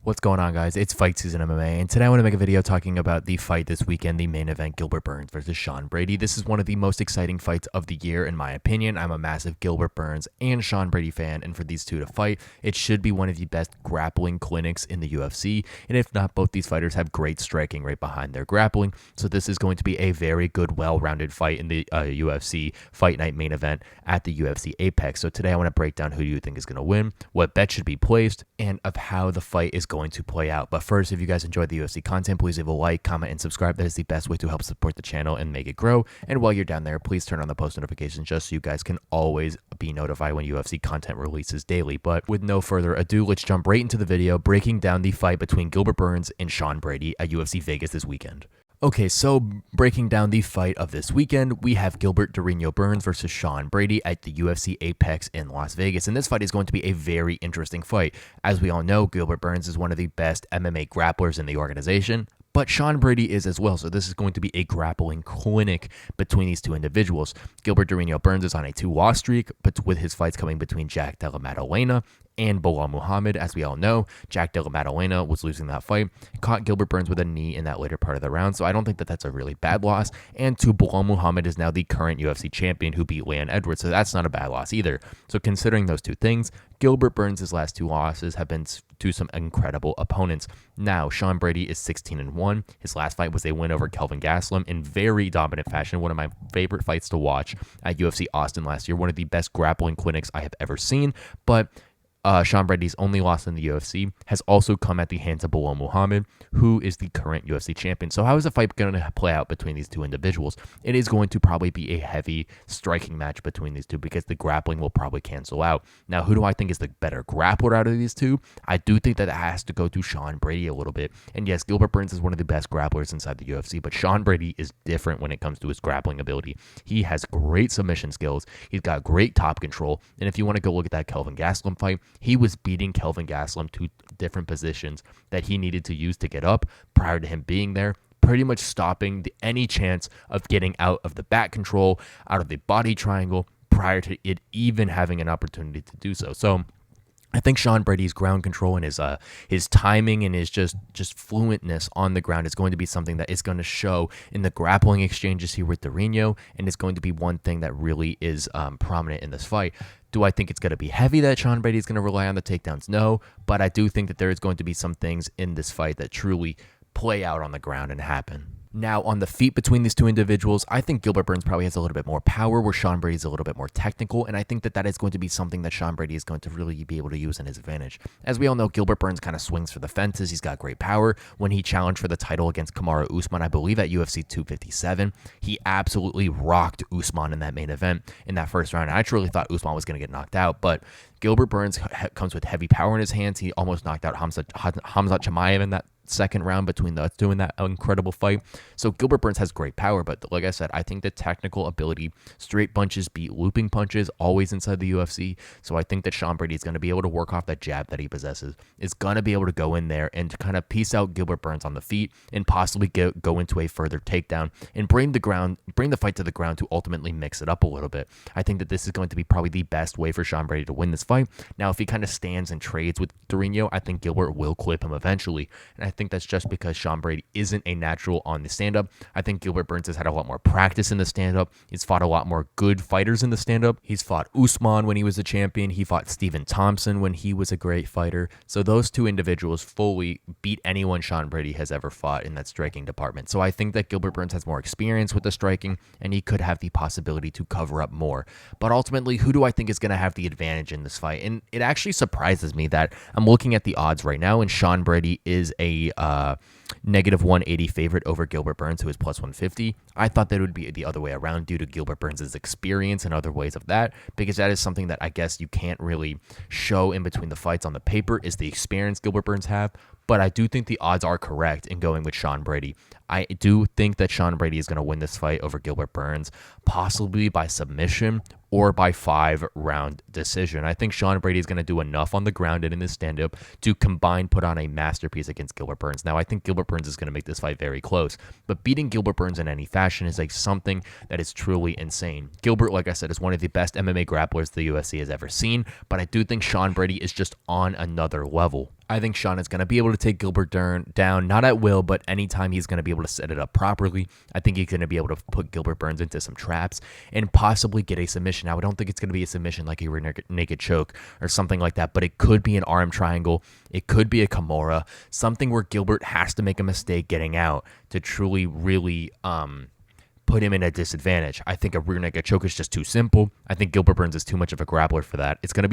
What's going on, guys? It's fight season MMA, and today I want to make a video talking about the fight this weekend, the main event, Gilbert Burns versus Sean Brady. This is one of the most exciting fights of the year, in my opinion. I'm a massive Gilbert Burns and Sean Brady fan, and for these two to fight, it should be one of the best grappling clinics in the UFC, and if not, both these fighters have great striking right behind their grappling, so this is going to be a very good, well-rounded fight in the UFC Fight Night main event at the UFC Apex. So today I want to break down who you think is going to win, what bet should be placed, and of how the fight is going to play out. But first, if you guys enjoyed the UFC content, please leave a like, comment, and subscribe. That is the best way to help support the channel and make it grow. And while you're down there, please turn on the post notifications just so you guys can always be notified when UFC content releases daily. But with no further ado, let's jump right into the video breaking down the fight between Gilbert Burns and Sean Brady at UFC Vegas this weekend. Okay, so breaking down the fight of this weekend, we have Gilbert Burns versus Sean Brady at the UFC Apex in Las Vegas, and this fight is going to be a very interesting fight. As we all know, Gilbert Burns is one of the best MMA grapplers in the organization, but Sean Brady is as well, so this is going to be a grappling clinic between these two individuals. Gilbert Burns is on a 2-loss streak, but with his fights coming between Jack Della Maddalena and Belal Muhammad. As we all know, Jack Della Maddalena was losing that fight, caught Gilbert Burns with a knee in that later part of the round, so I don't think that that's a really bad loss. And Belal Muhammad is now the current UFC champion who beat Leon Edwards, so that's not a bad loss either. So considering those two things, Gilbert Burns' last 2 losses have been to some incredible opponents. Now, Sean Brady is 16-1. His last fight was a win over Kelvin Gastelum in very dominant fashion, one of my favorite fights to watch at UFC Austin last year, one of the best grappling clinics I have ever seen, but Sean Brady's only loss in the UFC has also come at the hands of Belal Muhammad, who is the current UFC champion. So how is the fight going to play out between these two individuals? It is going to probably be a heavy striking match between these two because the grappling will probably cancel out. Now, who do I think is the better grappler out of these two? I do think that it has to go to Sean Brady a little bit. And yes, Gilbert Burns is one of the best grapplers inside the UFC, but Sean Brady is different when it comes to his grappling ability. He has great submission skills. He's got great top control. And if you want to go look at that Kelvin Gastelum fight, he was beating Kelvin Gastelum to different positions that he needed to use to get up prior to him being there, pretty much stopping any chance of getting out of the back control, out of the body triangle, prior to it even having an opportunity to do so. So I think Sean Brady's ground control and his timing and his just fluentness on the ground is going to be something that is going to show in the grappling exchanges here with Durinho, and it's going to be one thing that really is prominent in this fight. Do I think it's going to be heavy that Sean Brady is going to rely on the takedowns? No, but I do think that there is going to be some things in this fight that truly play out on the ground and happen. Now, on the feet between these two individuals, I think Gilbert Burns probably has a little bit more power, where Sean Brady is a little bit more technical, and I think that that is going to be something that Sean Brady is going to really be able to use in his advantage. As we all know, Gilbert Burns kind of swings for the fences. He's got great power. When he challenged for the title against Kamaru Usman, I believe at UFC 257, he absolutely rocked Usman in that main event in that first round. I truly thought Usman was going to get knocked out, but Gilbert Burns comes with heavy power in his hands. He almost knocked out Hamzat Chimaev in that second round between those two in that incredible fight. So Gilbert Burns has great power, but like I said, I think the technical ability, straight punches beat looping punches always inside the UFC. So I think that Sean Brady is going to be able to work off that jab that he possesses, is going to be able to go in there and to kind of piece out Gilbert Burns on the feet and possibly go into a further takedown and bring the fight to the ground to ultimately mix it up a little bit. I think that this is going to be probably the best way for Sean Brady to win this fight. Now, if he kind of stands and trades with Durinho, I think Gilbert will clip him eventually, and I think that's just because Sean Brady isn't a natural on the stand-up. I think Gilbert Burns has had a lot more practice in the stand-up. He's fought a lot more good fighters in the stand-up. He's fought Usman when he was a champion. He fought Stephen Thompson when he was a great fighter. So those two individuals fully beat anyone Sean Brady has ever fought in that striking department. So I think that Gilbert Burns has more experience with the striking, and he could have the possibility to cover up more. But ultimately, who do I think is going to have the advantage in this fight? And it actually surprises me that I'm looking at the odds right now, and Sean Brady is a negative 180 favorite over Gilbert Burns, who is plus 150. I thought that it would be the other way around due to Gilbert Burns' experience and other ways of that, because that is something that I guess you can't really show in between the fights on the paper, is the experience Gilbert Burns have. But I do think the odds are correct in going with Sean Brady. I do think that Sean Brady is going to win this fight over Gilbert Burns, possibly by submission or by 5-round decision. I think Sean Brady is going to do enough on the ground and in his stand-up to put on a masterpiece against Gilbert Burns. Now, I think Gilbert Burns is going to make this fight very close, but beating Gilbert Burns in any fashion is like something that is truly insane. Gilbert, like I said, is one of the best MMA grapplers the UFC has ever seen, but I do think Sean Brady is just on another level. I think Sean is going to be able to take Gilbert down, not at will, but anytime he's going to be able to set it up properly. I think he's going to be able to put Gilbert Burns into some traps and possibly get a submission. Now, I don't think it's going to be a submission like a rear naked choke or something like that, but it could be an arm triangle. It could be a Kimura, something where Gilbert has to make a mistake getting out to truly, really put him in a disadvantage. I think a rear naked choke is just too simple. I think Gilbert Burns is too much of a grappler for that. It's going to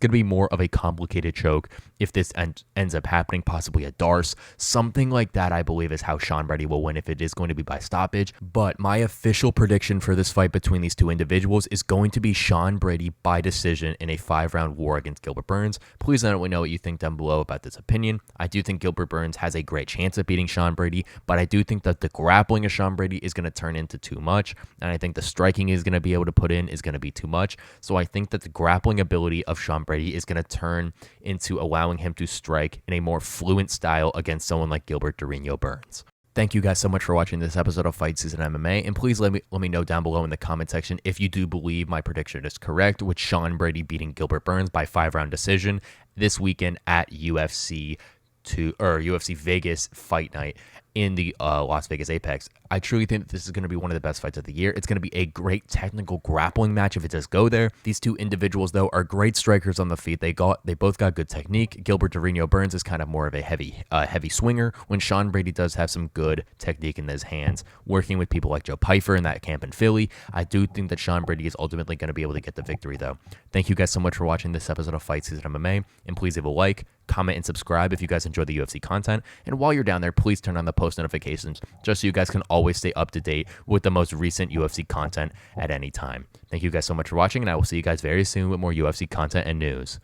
be more of a complicated choke if this ends up happening, possibly a Darce, something like that. I believe is how Sean Brady will win if it is going to be by stoppage. But my official prediction for this fight between these two individuals is going to be Sean Brady by decision in a 5-round war against Gilbert Burns. Please let me know what you think down below about this opinion. I do think Gilbert Burns has a great chance of beating Sean Brady, but I do think that the grappling of Sean Brady is going to turn into too much, and I think the striking is going to be able to put in is going to be too much. So I think that the grappling ability of Sean Brady is going to turn into allowing him to strike in a more fluent style against someone like Gilbert Burns. Thank you guys so much for watching this episode of Fight Season MMA, and please let me know down below in the comment section if you do believe my prediction is correct with Sean Brady beating Gilbert Burns by 5-round decision this weekend at UFC Vegas Fight Night in the Las Vegas Apex. I truly think that this is going to be one of the best fights of the year. It's going to be a great technical grappling match if it does go there. These two individuals, though, are great strikers on the feet. They both got good technique. Gilbert Burns is kind of more of a heavy swinger, when Sean Brady does have some good technique in his hands. Working with people like Joe Pyfer in that camp in Philly, I do think that Sean Brady is ultimately going to be able to get the victory, though. Thank you guys so much for watching this episode of Fight Season MMA, and please leave a like, comment, and subscribe if you guys enjoy the UFC content. And while you're down there, please turn on the post notifications just so you guys can always stay up to date with the most recent UFC content at any time. Thank you guys so much for watching, and I will see you guys very soon with more UFC content and news.